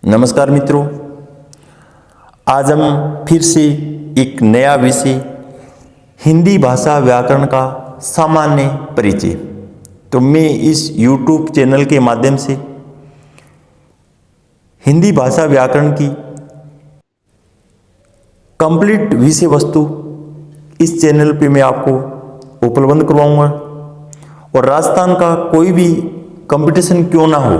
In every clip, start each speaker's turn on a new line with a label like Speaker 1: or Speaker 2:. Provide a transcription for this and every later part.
Speaker 1: नमस्कार मित्रों, आज हम फिर से एक नया विषय हिंदी भाषा व्याकरण का सामान्य परिचय। तो मैं इस YouTube चैनल के माध्यम से हिंदी भाषा व्याकरण की कंप्लीट विषय वस्तु इस चैनल पे मैं आपको उपलब्ध करवाऊंगा। और राजस्थान का कोई भी कंपटीशन क्यों ना हो,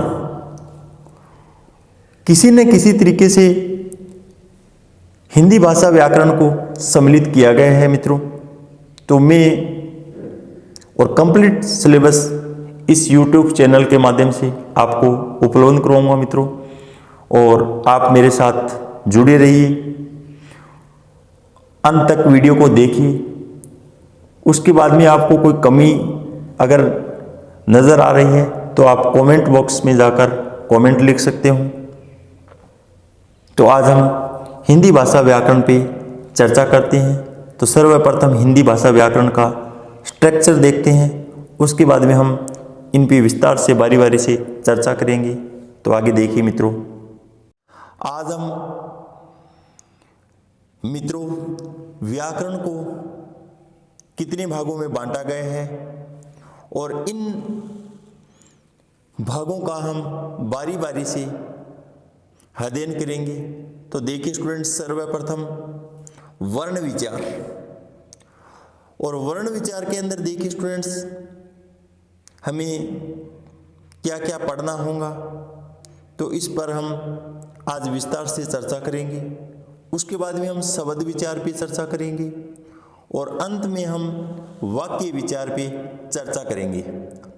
Speaker 1: किसी न किसी तरीके से हिंदी भाषा व्याकरण को सम्मिलित किया गया है मित्रों। तो मैं और कंप्लीट सिलेबस इस YouTube चैनल के माध्यम से आपको उपलब्ध करवाऊंगा मित्रों, और आप मेरे साथ जुड़े रहिए, अंत तक वीडियो को देखिए। उसके बाद में आपको कोई कमी अगर नज़र आ रही है तो आप कमेंट बॉक्स में जाकर कमेंट लिख सकते हो। तो आज हम हिंदी भाषा व्याकरण पे चर्चा करते हैं। तो सर्वप्रथम हिंदी भाषा व्याकरण का स्ट्रक्चर देखते हैं, उसके बाद में हम इन पे विस्तार से बारी बारी से चर्चा करेंगे। तो आगे देखिए मित्रों, आज हम मित्रों व्याकरण को कितने भागों में बांटा गया है और इन भागों का हम बारी बारी से अध्ययन करेंगे। तो देखिए स्टूडेंट्स, सर्वप्रथम वर्ण विचार। और वर्ण विचार के अंदर देखिए स्टूडेंट्स, हमें क्या क्या पढ़ना होगा, तो इस पर हम आज विस्तार से चर्चा करेंगे। उसके बाद में हम शब्द विचार पे चर्चा करेंगे और अंत में हम वाक्य विचार पे चर्चा करेंगे।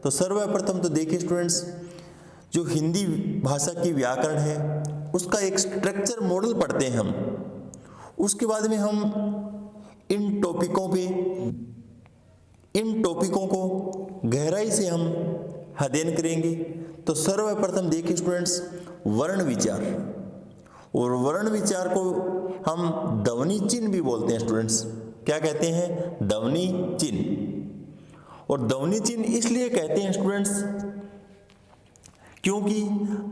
Speaker 1: तो सर्वप्रथम तो देखिए स्टूडेंट्स, जो हिंदी भाषा की व्याकरण है उसका एक स्ट्रक्चर मॉडल पढ़ते हैं हम। उसके बाद में हम इन टॉपिकों को गहराई से हम अध्ययन करेंगे। तो सर्वप्रथम देखिए स्टूडेंट्स, वर्ण विचार। और वर्ण विचार को हम ध्वनि चिन्ह भी बोलते हैं स्टूडेंट्स। क्या कहते हैं? ध्वनि चिन्ह। और ध्वनि चिन्ह इसलिए कहते हैं स्टूडेंट्स क्योंकि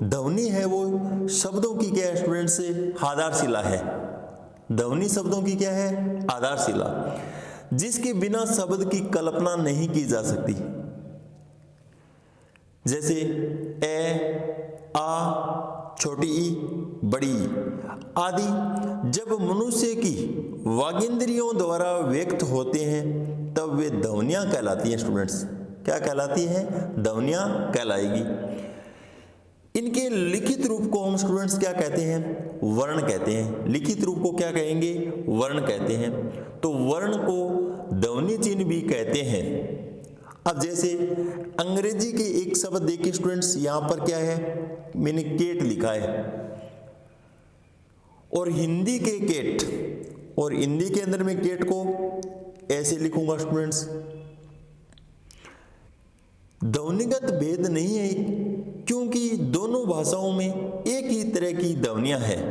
Speaker 1: ध्वनि है वो शब्दों की क्या है स्टूडेंट्स, आधारशिला है। ध्वनि शब्दों की क्या है? आधारशिला, जिसके बिना शब्द की कल्पना नहीं की जा सकती। जैसे ए, आ, छोटी ई, बड़ी ई आदि जब मनुष्य की वागेंद्रियों द्वारा व्यक्त होते हैं तब वे ध्वनियां कहलाती हैं स्टूडेंट्स। क्या कहलाती हैं? ध्वनियां कहलाएगी। इनके लिखित रूप को हम स्टूडेंट्स क्या कहते हैं? वर्ण कहते हैं। लिखित रूप को क्या कहेंगे? वर्ण कहते हैं। तो वर्ण को ध्वनि चिन्ह भी कहते हैं। अब जैसे अंग्रेजी के एक शब्द देखिए स्टूडेंट्स, यहां पर क्या है? मैंने केट लिखा है, और हिंदी के केट, और हिंदी के अंदर में केट को ऐसे लिखूंगा स्टूडेंट्स। ध्वनिगत भेद नहीं है क्योंकि दोनों भाषाओं में एक ही तरह की ध्वनियां हैं,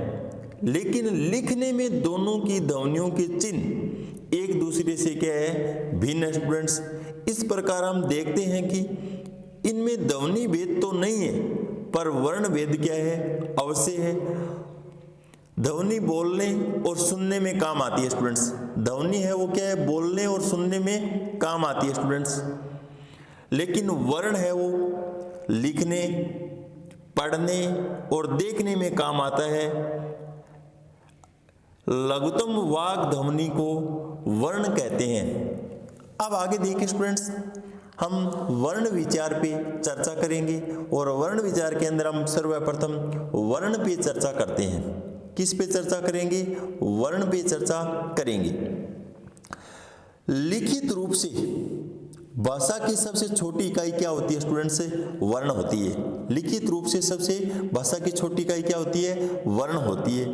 Speaker 1: लेकिन लिखने में दोनों की ध्वनियों के चिन्ह एक दूसरे से क्या है? भिन्न स्टूडेंट्स। इस प्रकार हम देखते हैं कि इनमें ध्वनि भेद तो नहीं है, पर वर्ण भेद क्या है? अवश्य है। ध्वनि बोलने और सुनने में काम आती है स्टूडेंट्स। ध्वनि है वो क्या है? बोलने और सुनने में काम आती है स्टूडेंट्स। लेकिन वर्ण है वो लिखने, पढ़ने और देखने में काम आता है। लघुतम वाग ध्वनि को वर्ण कहते हैं। अब आगे देखिए स्टूडेंट्स, हम वर्ण विचार पे चर्चा करेंगे। और वर्ण विचार के अंदर हम सर्वप्रथम वर्ण पे चर्चा करते हैं। किस पे चर्चा करेंगे? वर्ण पे चर्चा करेंगे। लिखित रूप से भाषा की सबसे छोटी इकाई क्या होती है स्टूडेंट्स? वर्ण होती है। लिखित रूप से सबसे भाषा की छोटी इकाई क्या होती है? वर्ण होती है।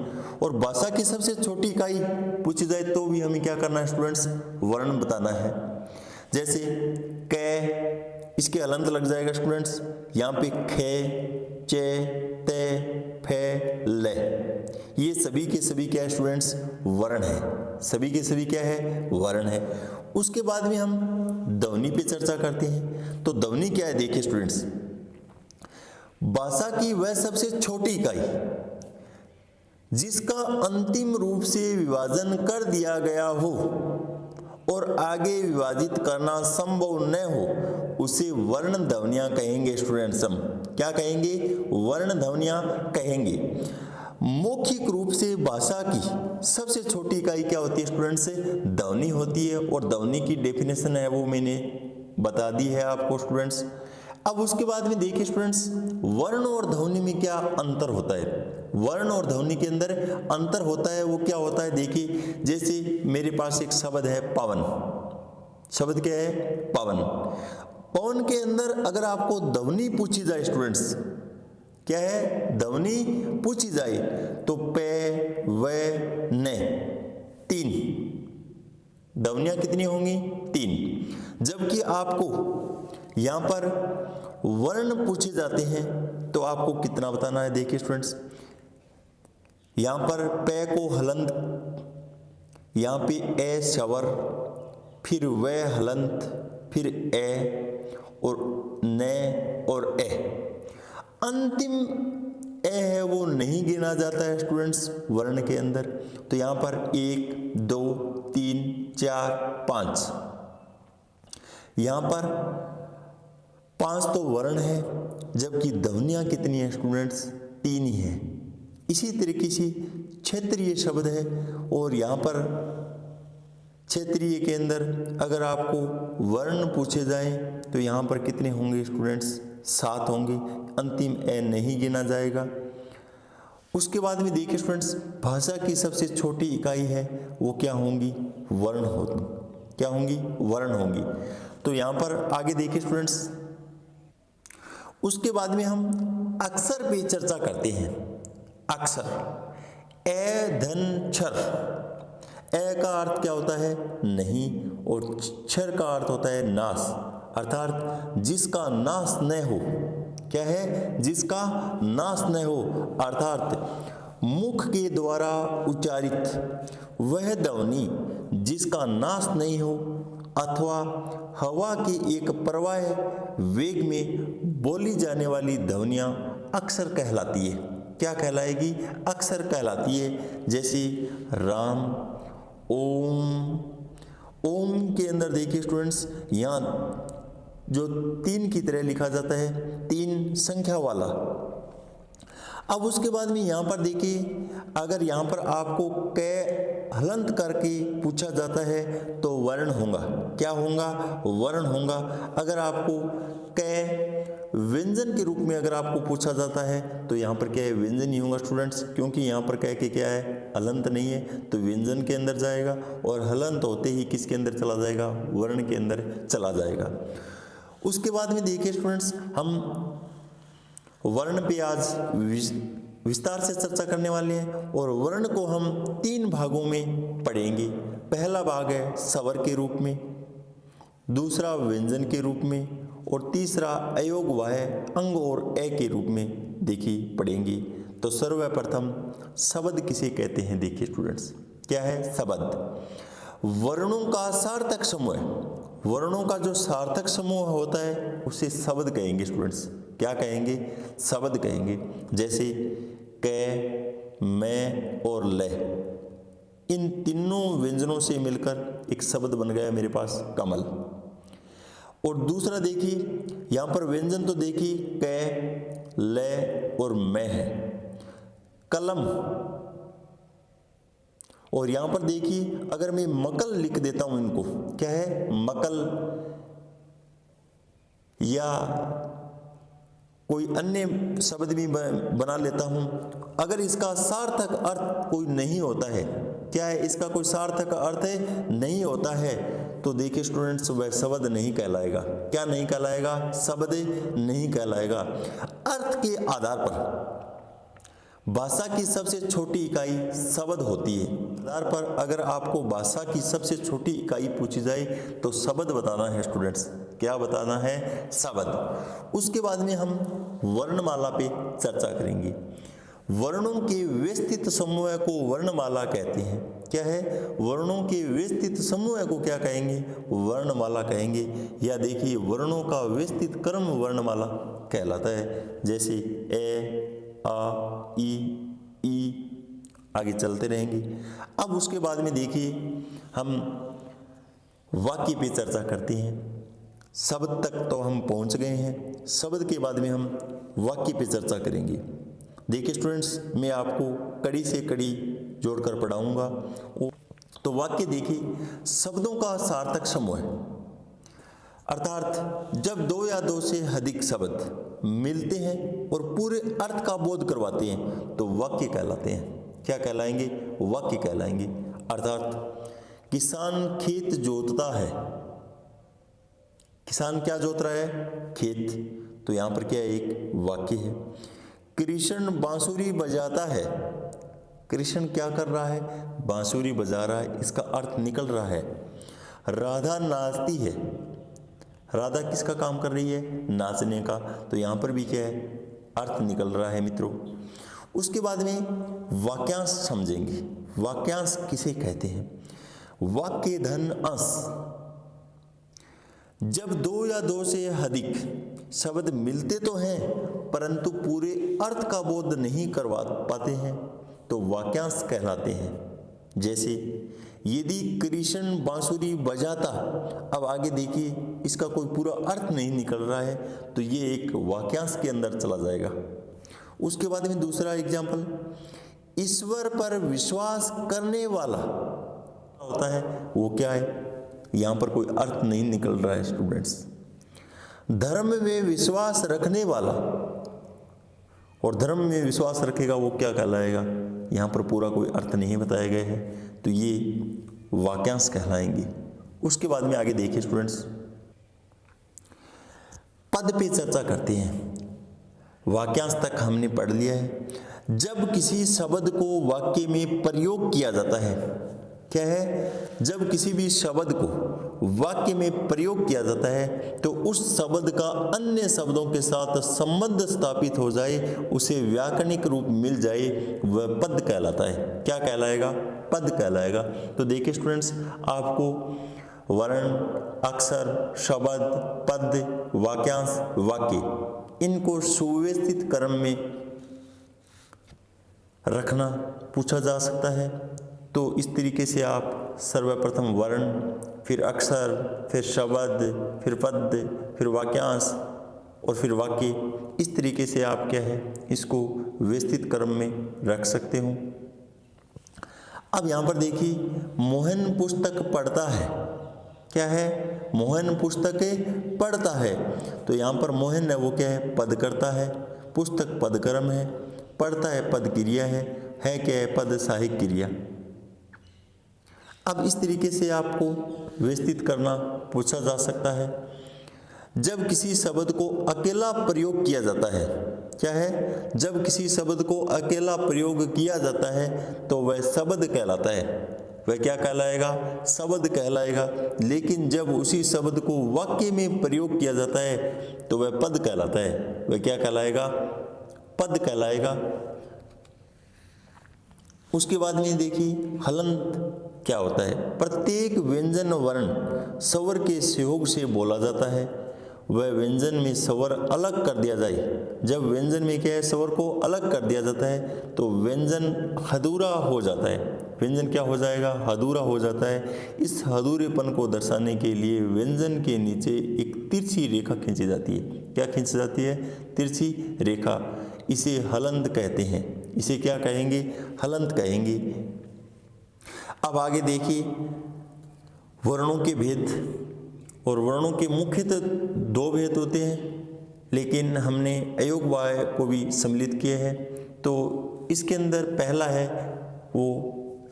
Speaker 1: और भाषा की सबसे छोटी इकाई पूछी जाए तो भी हमें क्या करना है स्टूडेंट्स? वर्ण बताना है। जैसे क, इसके हलंत लग जाएगा स्टूडेंट्स। यहाँ पे खे, चे, ते, फे, ले, ये सभी के सभी क्या है स्टूडेंट्स? वर्ण है। सभी के सभी क्या है? वर्ण है। उसके बाद में हम ध्वनि पे चर्चा करते हैं। तो ध्वनि क्या है? देखिए स्टूडेंट्स, भाषा की वह सबसे छोटी इकाई जिसका अंतिम रूप से विभाजन कर दिया गया हो और आगे विभाजित करना संभव न हो उसे वर्ण ध्वनियां कहेंगे स्टूडेंट्स। हम क्या कहेंगे? वर्ण ध्वनियां कहेंगे। मौखिक रूप से भाषा की सबसे छोटी इकाई क्या होती है स्टूडेंट्स? ध्वनि होती है, और ध्वनि की डेफिनेशन है वो मैंने बता दी है आपको स्टूडेंट्स। अब उसके बाद में देखिए स्टूडेंट्स, वर्ण और ध्वनि में क्या अंतर होता है? वर्ण और ध्वनि के अंदर अंतर होता है, वो क्या होता है देखिए। जैसे मेरे पास एक शब्द है पवन। शब्द क्या है? पवन। पवन के अंदर अगर आपको ध्वनि पूछी जाए स्टूडेंट्स, क्या है? ध्वनि पूछी जाए तो पे, व, न, 3 ध्वनियां कितनी होंगी? 3। जबकि आपको यहां पर वर्ण पूछे जाते हैं तो आपको कितना बताना है? देखिए स्टूडेंट्स, यहां पर पे को हलंत, यहां पे ए शवर, फिर व हलंत, फिर ए और न और ए। अंतिम ए है वो नहीं गिना जाता है स्टूडेंट्स वर्ण के अंदर। तो यहां पर 1 2 3 4 5, यहां पर 5 तो वर्ण है, जबकि ध्वनियां कितनी है स्टूडेंट्स? 3 ही है। इसी तरीके से क्षेत्रीय शब्द है, और यहां पर क्षेत्रीय के अंदर अगर आपको वर्ण पूछे जाएं तो यहां पर कितने होंगे स्टूडेंट्स? 7 होंगे। अंतिम ए नहीं गिना जाएगा। उसके बाद में देखिए स्टूडेंट्स, भाषा की सबसे छोटी इकाई है वो क्या होंगी? वर्ण होगी। क्या होंगी? वर्ण होंगी। तो यहां पर आगे देखिए स्टूडेंट्स, उसके बाद में हम अक्षर पे चर्चा करते हैं। अक्षर, ए धन छर। ए का अर्थ क्या होता है? नहीं, और छर का अर्थ होता है नाश, अर्थात जिसका नाश न हो। क्या है? जिसका नाश न हो, अर्थात मुख के द्वारा उच्चारित वह ध्वनि जिसका नाश नहीं हो, अथवा हवा की एक प्रवाह वेग में बोली जाने वाली ध्वनियां अक्षर कहलाती है। क्या कहलाएगी? अक्षर कहलाती है। जैसे राम, ओम। ओम के अंदर देखिए स्टूडेंट्स, यहाँ जो 3 की तरह लिखा जाता है, 3 संख्या वाला। अब उसके बाद में यहाँ पर देखिए, अगर यहाँ पर आपको क हलंत करके पूछा जाता है तो वर्ण होगा। क्या होगा? वर्ण होगा। अगर आपको क व्यंजन के रूप में अगर आपको पूछा जाता है तो यहाँ पर क्या है? व्यंजन ही होगा स्टूडेंट्स, क्योंकि यहाँ पर कह के क्या है? हलंत नहीं है, तो व्यंजन के अंदर जाएगा, और हलंत होते ही किसके अंदर चला जाएगा? वर्ण के अंदर चला जाएगा। उसके बाद में देखिए स्टूडेंट्स, हम वर्ण पे आज विस्तार से चर्चा करने वाले हैं, और वर्ण को हम 3 भागों में पढ़ेंगे। पहला भाग है स्वर के रूप में, दूसरा व्यंजन के रूप में, और तीसरा अयोग वाह्य अंग और ए के रूप में देखिए पढ़ेंगे। तो सर्वप्रथम शब्द किसे कहते हैं? देखिए स्टूडेंट्स, क्या है शब्द? वर्णों का सार्थक समूह। वर्णों का जो सार्थक समूह होता है उसे शब्द कहेंगे स्टूडेंट्स। क्या कहेंगे? शब्द कहेंगे। जैसे क, मैं और ल, इन तीनों व्यंजनों से मिलकर एक शब्द बन गया मेरे पास कमल। और दूसरा देखिए, यहां पर व्यंजन तो देखिए क, ल और मैं है, कलम। और यहां पर देखिए, अगर मैं मकल लिख देता हूं इनको, क्या है? मकल, या कोई अन्य शब्द भी बना लेता हूं, अगर इसका सार्थक अर्थ कोई नहीं होता है, क्या है? इसका कोई सार्थक अर्थ नहीं होता है, तो देखिए स्टूडेंट्स, वह शब्द नहीं कहलाएगा। क्या नहीं कहलाएगा? शब्द नहीं कहलाएगा। अर्थ के आधार पर भाषा की सबसे छोटी इकाई शब्द होती है। आधार पर अगर आपको भाषा की सबसे छोटी इकाई पूछी जाए तो शब्द बताना है स्टूडेंट्स। क्या बताना है? शब्द। उसके बाद में हम वर्णमाला पे चर्चा करेंगे। वर्णों के व्यवस्थित समूह को वर्णमाला कहते हैं। क्या है? वर्णों के व्यवस्थित समूह को क्या कहेंगे? वर्णमाला कहेंगे। या देखिए, वर्णों का व्यवस्थित क्रम वर्णमाला कहलाता है। जैसे ए, आ, ई, आगे चलते रहेंगे। अब उसके बाद में देखिए हम वाक्य पे चर्चा करते हैं। शब्द तक तो हम पहुंच गए हैं, शब्द के बाद में हम वाक्य पे चर्चा करेंगे। देखिए स्टूडेंट्स, मैं आपको कड़ी से कड़ी जोड़कर पढ़ाऊंगा। तो वाक्य देखिए, शब्दों का सार्थक समूह है, अर्थात जब दो या दो से अधिक शब्द मिलते हैं और पूरे अर्थ का बोध करवाते हैं तो वाक्य कहलाते हैं। क्या कहलाएंगे? वाक्य कहलाएंगे। अर्थात किसान खेत जोतता है, किसान क्या जोत रहा है? खेत। तो यहां पर क्या है? एक वाक्य है। कृष्ण बांसुरी बजाता है, कृष्ण क्या कर रहा है? बांसुरी बजा रहा है, इसका अर्थ निकल रहा है। राधा नाचती है, राधा किसका काम कर रही है? नाचने का। तो यहां पर भी क्या है? अर्थ निकल रहा है मित्रों। उसके बाद में वाक्यांश समझेंगे। वाक्यांश किसे कहते हैं? वाक्य धन अंश, जब दो या दो से अधिक शब्द मिलते तो हैं परंतु पूरे अर्थ का बोध नहीं करवा पाते हैं तो वाक्यांश कहलाते हैं। जैसे यदि कृष्ण बांसुरी बजाता, अब आगे देखिए इसका कोई पूरा अर्थ नहीं निकल रहा है तो ये एक वाक्यांश के अंदर चला जाएगा। उसके बाद में दूसरा एग्जाम्पल, ईश्वर पर विश्वास करने वाला होता है, वो क्या है? यहां पर कोई अर्थ नहीं निकल रहा है स्टूडेंट्स। धर्म में विश्वास रखने वाला, और धर्म में विश्वास रखेगा वो क्या कहलाएगा? यहां पर पूरा कोई अर्थ नहीं बताया गया है तो ये वाक्यांश कहलाएंगे। उसके बाद में आगे देखिए स्टूडेंट्स, पद पे चर्चा करते हैं। वाक्यांश तक हमने पढ़ लिया है। जब किसी शब्द को वाक्य में प्रयोग किया जाता है, क्या है? जब किसी भी शब्द को वाक्य में प्रयोग किया जाता है तो उस शब्द का अन्य शब्दों के साथ संबंध स्थापित हो जाए, उसे व्याकरणिक रूप मिल जाए, वह पद कहलाता है। क्या कहलाएगा? पद कहलाएगा। तो देखिए स्टूडेंट्स, आपको वर्ण, अक्षर, शब्द, पद, वाक्यांश, वाक्य, इनको सुव्यवस्थित क्रम में रखना पूछा जा सकता है। तो इस तरीके से आप सर्वप्रथम वर्ण, फिर अक्षर, फिर शब्द, फिर पद, फिर वाक्यांश और फिर वाक्य, इस तरीके से आप क्या है इसको व्यवस्थित क्रम में रख सकते हो। अब यहाँ पर देखिए, मोहन पुस्तक पढ़ता है। क्या है? मोहन पुस्तक पढ़ता है। तो यहाँ पर मोहन है वो क्या है? पद करता है, पुस्तक पद कर्म है, पढ़ता है पद क्रिया है क्या है? पद सहायक क्रिया। अब इस तरीके से आपको व्यवस्थित करना पूछा जा सकता है। जब किसी शब्द को अकेला प्रयोग किया जाता है, क्या है? जब किसी शब्द को अकेला प्रयोग किया जाता है तो वह शब्द कहलाता है। वह क्या कहलाएगा? शब्द कहलाएगा। लेकिन जब उसी शब्द को वाक्य में प्रयोग किया जाता है तो वह पद कहलाता है। वह क्या कहलाएगा? पद कहलाएगा। उसके बाद में देखिए, हलंत क्या होता है? प्रत्येक व्यंजन वर्ण स्वर के सहयोग से बोला जाता है। वह व्यंजन में स्वर अलग कर दिया जाए। जब व्यंजन में क्या है? स्वर को अलग कर दिया जाता है तो व्यंजन अधूरा हो जाता है। व्यंजन क्या हो जाएगा? अधूरा हो जाता है। इस अधूरेपन को दर्शाने के लिए व्यंजन के नीचे एक तिरछी रेखा खींची जाती है। क्या खींची जाती है? तिरछी रेखा। इसे हलंत कहते हैं। इसे क्या कहेंगे? हलंत कहेंगे। अब आगे देखिए, वर्णों के भेद, और वर्णों के मुख्यतः दो भेद होते हैं, लेकिन हमने अयोग वाय को भी सम्मिलित किया है। तो इसके अंदर पहला है वो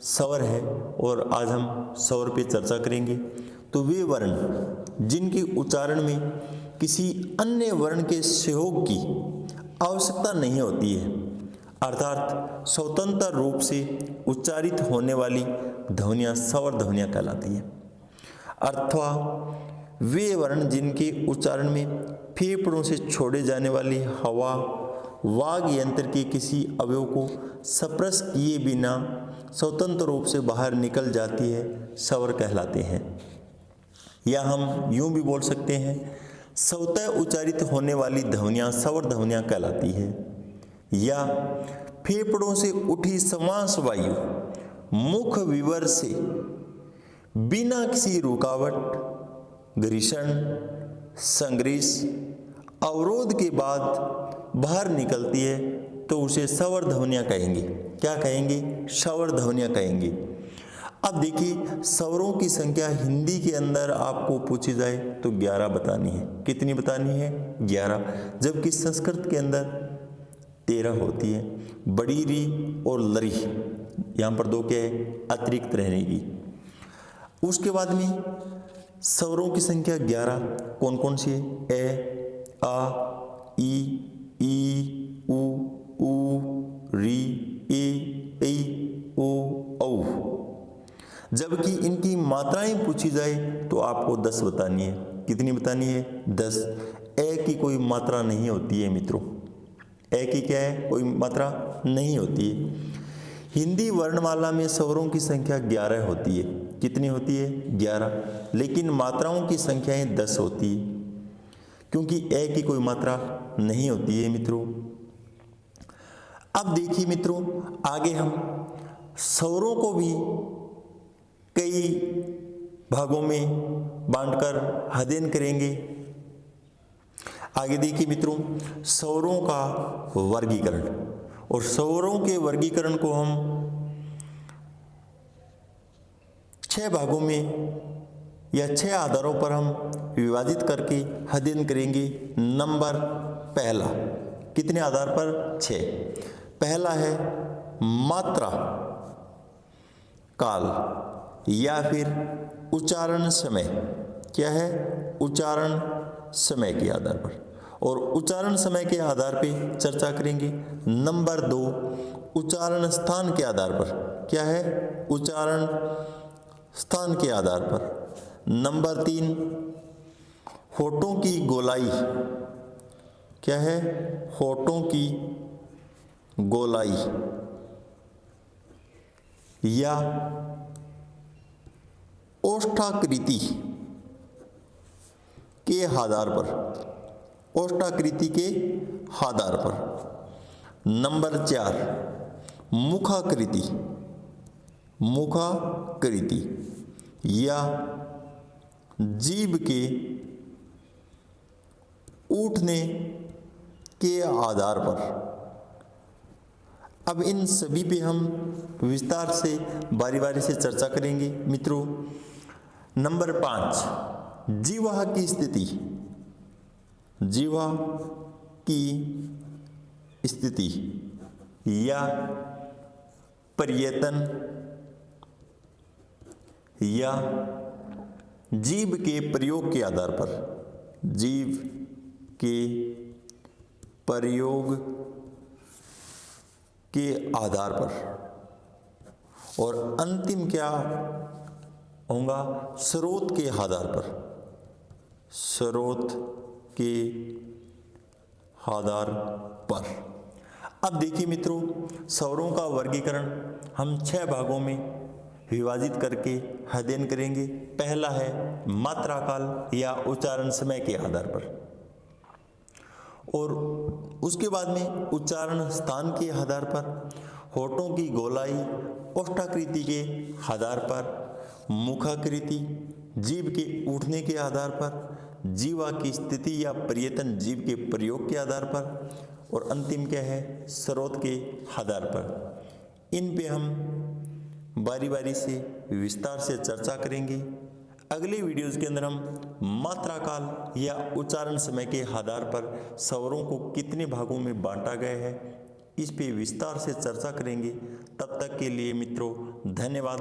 Speaker 1: स्वर है, और आज हम स्वर पे चर्चा करेंगे। तो वे वर्ण जिनके उच्चारण में किसी अन्य वर्ण के सहयोग की आवश्यकता नहीं होती है, अर्थात स्वतंत्र रूप से उच्चारित होने वाली ध्वनियाँ स्वर ध्वनियाँ कहलाती हैं। अथवा वे वर्ण जिनके उच्चारण में फेफड़ों से छोड़े जाने वाली हवा वाग यंत्र के किसी अवयव को स्पर्श किए बिना स्वतंत्र रूप से बाहर निकल जाती है, स्वर कहलाते हैं। या हम यूं भी बोल सकते हैं, स्वतः उच्चारित होने वाली ध्वनियाँ स्वर ध्वनियाँ कहलाती है। या फेफड़ों से उठी श्वास वायु मुख विवर से बिना किसी रुकावट, घर्षण, संघर्ष, अवरोध के बाद बाहर निकलती है तो उसे स्वर ध्वनियां कहेंगे। क्या कहेंगे? स्वर ध्वनियां कहेंगे। अब देखिए, स्वरों की संख्या हिंदी के अंदर आपको पूछी जाए तो 11 बतानी है। कितनी बतानी है? 11। जबकि संस्कृत के अंदर 13 होती है। बड़ी री और लरी, यहाँ पर 2 क्या है? अतिरिक्त रहेगी। उसके बाद में स्वरों की संख्या 11 कौन कौन सी है? ए, आ, ई, उ, री, ए, ओ, औ। जबकि इनकी मात्राएं पूछी जाए तो आपको 10 बतानी है। कितनी बतानी है? 10। ए की कोई मात्रा नहीं होती है मित्रों। ए की क्या है? कोई मात्रा नहीं होती है। हिंदी वर्णमाला में स्वरों की संख्या 11 होती है। कितनी होती है? 11। लेकिन मात्राओं की संख्याएं 10 होती है, क्योंकि ए की कोई मात्रा नहीं होती है मित्रों। अब देखिए मित्रों, आगे हम स्वरों को भी कई भागों में बांटकर अध्ययन करेंगे। आगे देखिए मित्रों, स्वरों का वर्गीकरण, और स्वरों के वर्गीकरण को हम 6 भागों में या 6 आधारों पर हम विभाजित करके अध्ययन करेंगे। नंबर पहला, कितने आधार पर? 6। पहला है मात्रा, काल या फिर उच्चारण समय। क्या है? उच्चारण समय के आधार पर, और उच्चारण समय के आधार पर चर्चा करेंगे। नंबर 2, उच्चारण स्थान के आधार पर। क्या है? उच्चारण स्थान के आधार पर। नंबर 3, होठों की गोलाई। क्या है? होठों की गोलाई या ओष्ठाकृति के आधार पर। ओष्ठाकृति के आधार पर। नंबर 4, मुखाकृति। मुखाकृति या जीभ के उठने के आधार पर। अब इन सभी पे हम विस्तार से बारी बारी से चर्चा करेंगे मित्रों। नंबर 5, जीवा की स्थिति। जीवा की स्थिति या पर्यतन या जीभ के प्रयोग के आधार पर। जीभ के प्रयोग के आधार पर। और अंतिम क्या होगा? स्रोत के आधार पर। स्रोत के आधार पर। अब देखिए मित्रों, स्वरों का वर्गीकरण हम 6 भागों में विभाजित करके अध्ययन करेंगे। पहला है मात्रा काल या उच्चारण समय के आधार पर, और उसके बाद में उच्चारण स्थान के आधार पर, होठों की गोलाई ओष्ठाकृति के आधार पर, मुखाकृति जीभ के उठने के आधार पर, जीवा की स्थिति या पर्यतन जीभ के प्रयोग के आधार पर, और अंतिम क्या है? स्रोत के आधार पर। इन पे हम बारी बारी से विस्तार से चर्चा करेंगे। अगले वीडियोज़ के अंदर हम मात्रा काल या उच्चारण समय के आधार पर स्वरों को कितने भागों में बांटा गया है, इस पे विस्तार से चर्चा करेंगे। तब तक के लिए मित्रों धन्यवाद।